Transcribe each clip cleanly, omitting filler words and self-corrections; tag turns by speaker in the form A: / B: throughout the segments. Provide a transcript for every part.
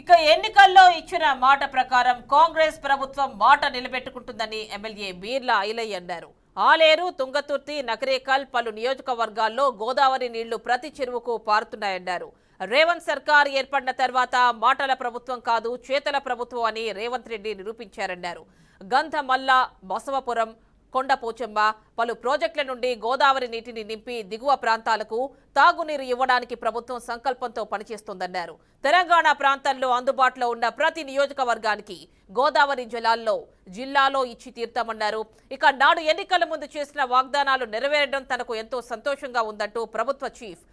A: ఇక ఎన్నికల్లో ఇచ్చిన మాట ప్రకారం కాంగ్రెస్ ప్రభుత్వం మాట నిలబెట్టుకుంటుందని ఎమ్మెల్యే బీర్లా ఐలయ్య అన్నారు. ఆలేరు, తుంగతుర్తి, నకరేకల్ పలు నియోజకవర్గాల్లో గోదావరి నీళ్లు ప్రతి చెరువుకు పారుతున్నాయన్నారు. రేవంత్ సర్కార్ ఏర్పడిన తర్వాత మాటల ప్రభుత్వం కాదు చేతల ప్రభుత్వం అని రేవంత్ రెడ్డి నిరూపించారన్నారు. గంధమల్ల, బసవపురం, కొండపోచమ్మ పలు ప్రాజెక్టుల నుండి గోదావరి నీటిని నింపి దిగువ ప్రాంతాలకు తాగునీరు ఇవ్వడానికి ప్రభుత్వం సంకల్పంతో పనిచేస్తోందన్నారు. తెలంగాణ ప్రాంతంలో అందుబాటులో ఉన్న ప్రతి నియోజకవర్గానికి గోదావరి జలాల్లో జిల్లాలో ఇచ్చి తీర్తామన్నారు. ఇక నాడు ఎన్నికల ముందు చేసిన వాగ్దానాలు నెరవేరడం తనకు ఎంతో సంతోషంగా ఉందంటూ ప్రభుత్వ చీఫ్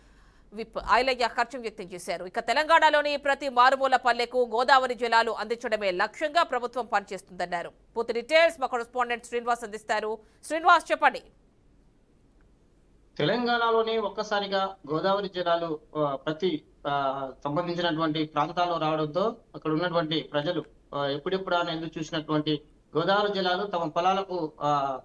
A: విప్ ఐలయ్య హర్షం వ్యక్తం చేశారు. ఇక తెలంగాణలోని ప్రతి మారుమూల పల్లెకు గోదావరి జలాలు అందించడమే లక్ష్యంగా ప్రభుత్వం పనిచేస్తుందన్నారు. పూర్తి డీటెయిల్స్ మా కరెస్పాండెంట్ శ్రీనివాస్ అందిస్తారు. శ్రీనివాస్, చెప్పండి.
B: తెలంగాణలోని ఒక్కసారిగా గోదావరి జలాలు ప్రతి సంబంధించినటువంటి ప్రాంతాల్లో రావడంతో అక్కడ ఉన్నటువంటి ప్రజలు ఎప్పుడెప్పుడు అని ఎదురు చూసినటువంటి గోదావరి జలాలు తమ పొలాలకు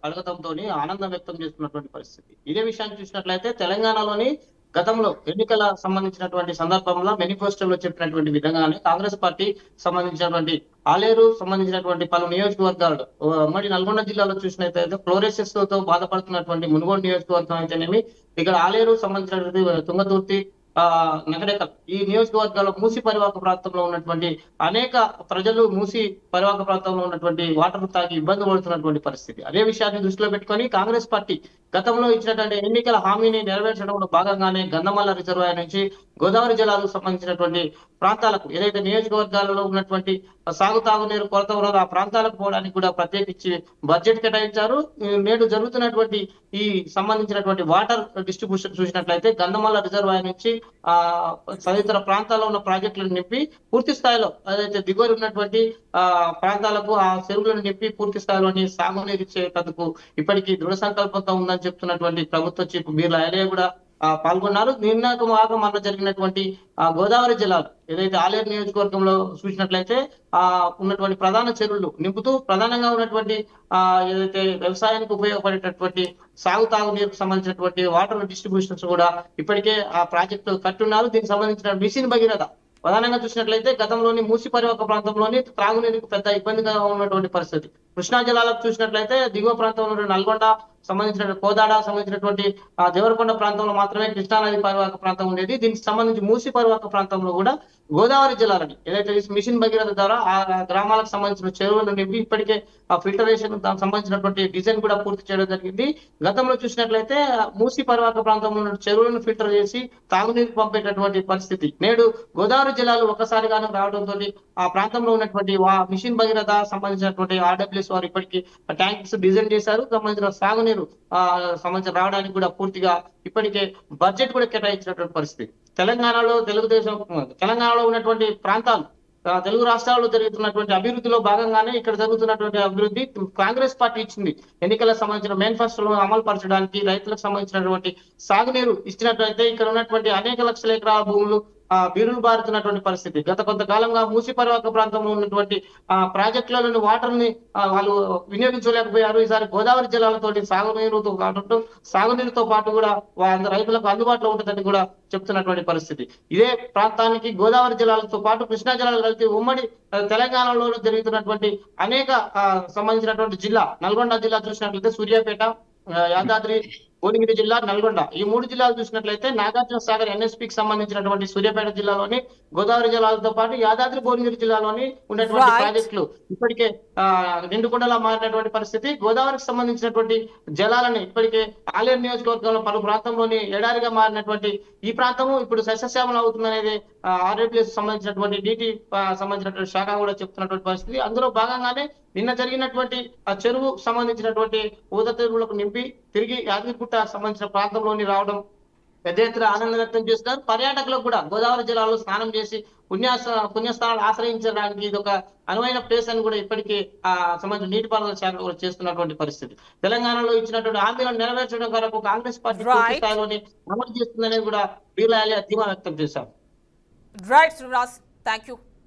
B: కడగటంతో ఆనందం వ్యక్తం చేస్తున్నటువంటి పరిస్థితి. ఇదే విషయాన్ని చూసినట్లయితే తెలంగాణలోని గతంలో ఎన్నికల సంబంధించినటువంటి సందర్భంలో మేనిఫెస్టోలో చెప్పినటువంటి విధంగానే కాంగ్రెస్ పార్టీ సంబంధించినటువంటి ఆలేరు సంబంధించినటువంటి పలు నియోజకవర్గాలు ఉమ్మడి నల్గొండ జిల్లాలో చూసినట్లయితే ఫ్లోరెసిస్ తో బాధపడుతున్నటువంటి మునుగోడు నియోజకవర్గం అయితేనేమి, ఇక్కడ ఆలేరు సంబంధించినటువంటి తుంగతుర్తి, నగరేకల్ ఈ నియోజకవర్గాల్లో మూసి పరివాహక ప్రాంతంలో ఉన్నటువంటి అనేక ప్రజలు మూసి పరివాహక ప్రాంతంలో ఉన్నటువంటి వాటర్ తాగి ఇబ్బంది పడుతున్నటువంటి పరిస్థితి. అదే విషయాన్ని దృష్టిలో పెట్టుకొని కాంగ్రెస్ పార్టీ గతంలో ఇచ్చినటువంటి ఎన్నికల హామీని నెరవేర్చడంలో భాగంగానే గంధమల్ల రిజర్వాయర్ నుంచి గోదావరి జలాలకు సంబంధించినటువంటి ప్రాంతాలకు ఏదైతే నియోజకవర్గాలలో ఉన్నటువంటి తాగునీరు కొరత ఉన్నదో ఆ ప్రాంతాలకు పోవడానికి కూడా ప్రత్యేకించి బడ్జెట్ కేటాయించారు. నేడు జరుగుతున్నటువంటి ఈ సంబంధించినటువంటి వాటర్ డిస్ట్రిబ్యూషన్ చూసినట్లయితే గంధమల్ల రిజర్వాయర్ నుంచి తదితర ప్రాంతాల్లో ఉన్న ప్రాజెక్టులను నింపి పూర్తి స్థాయిలో ఏదైతే దిగువన ఉన్నటువంటి ప్రాంతాలకు ఆ చెరువులను నింపి పూర్తి స్థాయిలోని సాగునీరు ఇచ్చేందుకు ఇప్పటికీ దృఢ సంకల్పంతో ఉందని చెప్తున్నటువంటి ప్రభుత్వ చీఫ్ బీర్లా ఐలయ్య కూడా పాల్గొన్నారు. నిన్నకు మొన్న జరిగినటువంటి గోదావరి జలాలు ఏదైతే ఆలేరు నియోజకవర్గంలో చూసినట్లయితే ఉన్నటువంటి ప్రధాన చెరువులు నింపుతూ ప్రధానంగా ఉన్నటువంటి ఏదైతే వ్యవసాయానికి ఉపయోగపడేటటువంటి తాగునీరుకు సంబంధించినటువంటి వాటర్ డిస్ట్రిబ్యూషన్స్ కూడా ఇప్పటికే ఆ ప్రాజెక్టు కట్టున్నారు. దీనికి సంబంధించిన మిషన్ భగీరథ ప్రధానంగా చూసినట్లయితే గతంలోని మూసి పరివాహక ప్రాంతంలోని త్రాగునీరుకు పెద్ద ఇబ్బందిగా ఉన్నటువంటి పరిస్థితి. కృష్ణా జిల్లాలకు చూసినట్లయితే దిగువ ప్రాంతంలో నల్గొండ సంబంధించిన కోదాడ సంబంధించినటువంటి దేవరకొండ ప్రాంతంలో మాత్రమే కృష్ణానది పరివాహక ప్రాంతం ఉండేది. దీనికి సంబంధించి మూసి పరివాహక ప్రాంతంలో కూడా గోదావరి జలాలని ఏదైతే మిషన్ భగీరథ ద్వారా ఆ గ్రామాలకు సంబంధించిన చెరువులను నింపి ఇప్పటికే ఆ ఫిల్టరేషన్ దానికి సంబంధించినటువంటి డిజైన్ కూడా పూర్తి చేయడం జరిగింది. గతంలో చూసినట్లయితే మూసి పరివాహక ప్రాంతంలో ఉన్న చెరువులను ఫిల్టర్ చేసి తాగునీరు పంపేటటువంటి పరిస్థితి. నేడు గోదావరి జలాలు ఒక్కసారిగానే రావడంతో ఆ ప్రాంతంలో ఉన్నటువంటి మిషన్ భగీరథ సంబంధించినటువంటి ఆర్డబ్ల్యూఎస్ వారు ఇప్పటికీ ట్యాంక్స్ డిజైన్ చేశారు. సంబంధించిన సాగునీరు సంబంధించిన రావడానికి కూడా పూర్తిగా ఇప్పటికే బడ్జెట్ కూడా కేటాయించినటువంటి పరిస్థితి. తెలంగాణలో ఉన్నటువంటి ప్రాంతాలు తెలుగు రాష్ట్రాల్లో జరుగుతున్నటువంటి అభివృద్ధిలో భాగంగానే ఇక్కడ జరుగుతున్నటువంటి అభివృద్ధి కాంగ్రెస్ పార్టీ ఇచ్చింది. ఎన్నికలకు సంబంధించిన మేనిఫెస్టోలో అమలు పరచడానికి రైతులకు సంబంధించినటువంటి సాగునీరు ఇచ్చినట్లయితే ఇక్కడ ఉన్నటువంటి అనేక లక్షల ఎకరాల భూములు బీరులు బారుతున్నటువంటి పరిస్థితి. గత కొంతకాలంగా మూసి పరివాహక ప్రాంతంలో ఉన్నటువంటి ప్రాజెక్టులలోని వాటర్ ని వాళ్ళు వినియోగించలేకపోయారు. ఈసారి గోదావరి జలాలతో సాగునీరుతో పాటు కూడా రైతులకు అందుబాటులో ఉంటుందని కూడా చెప్తున్నటువంటి పరిస్థితి. ఇదే ప్రాంతానికి గోదావరి జలాలతో పాటు కృష్ణా జలాలు కలిపి ఉమ్మడి తెలంగాణలో జరుగుతున్నటువంటి అనేక సంబంధించినటువంటి జిల్లా నల్గొండ జిల్లా చూసినట్లయితే సూర్యాపేట, యాదాద్రి, భువనగిరి జిల్లా, నల్గొండ ఈ మూడు జిల్లాలు చూసినట్లయితే నాగార్జున సాగర్ ఎన్ఎస్పీకి సంబంధించినటువంటి సూర్యాపేట జిల్లాలోని గోదావరి జలాలతో పాటు యాదాద్రి, భువనగిరి జిల్లాలోని ఉన్నటువంటి ప్రాజెక్టులు ఇప్పటికే నిండుకుండలా మారినటువంటి పరిస్థితి. గోదావరికి సంబంధించినటువంటి జలాలని ఇప్పటికే ఆలేరు నియోజకవర్గంలో పలు ప్రాంతంలోని ఎడారిగా మారినటువంటి ఈ ప్రాంతము ఇప్పుడు సస్యశ్యామలం అవుతుందనేది ఆర్డబ్ల్యూఎస్ సంబంధించినటువంటి డిటి సంబంధించినటువంటి శాఖ కూడా చెప్తున్నటువంటి పరిస్థితి. అందులో భాగంగానే నిన్న జరిగినటువంటి ఆ చెరువు సంబంధించినటువంటి ఊద చెరువులకు నింపి తిరిగి యాదగిరిగుట్ట సంబంధించిన ప్రాంతంలోని రావడం పెద్ద ఎత్తున ఆనందం వ్యక్తం చేస్తున్నారు. పర్యాటకులకు కూడా గోదావరి జలాల్లో స్నానం చేసి పుణ్యస్థానాలు ఆశ్రయించడానికి ఇది ఒక అనువైన ప్లేస్ అని కూడా ఇప్పటికీ సంబంధించిన నీటిపారుదల శాఖ కూడా చేస్తున్నటువంటి పరిస్థితి. తెలంగాణలో ఇచ్చినటువంటి హామీలను నెరవేర్చడం కొరకు కాంగ్రెస్ పార్టీ పూర్తి స్థాయిలోని అమలు చేస్తుందనేది కూడా బీర్లా ఐలయ్య ధీమా వ్యక్తం చేశారు.
A: Right Srinivas, thank you.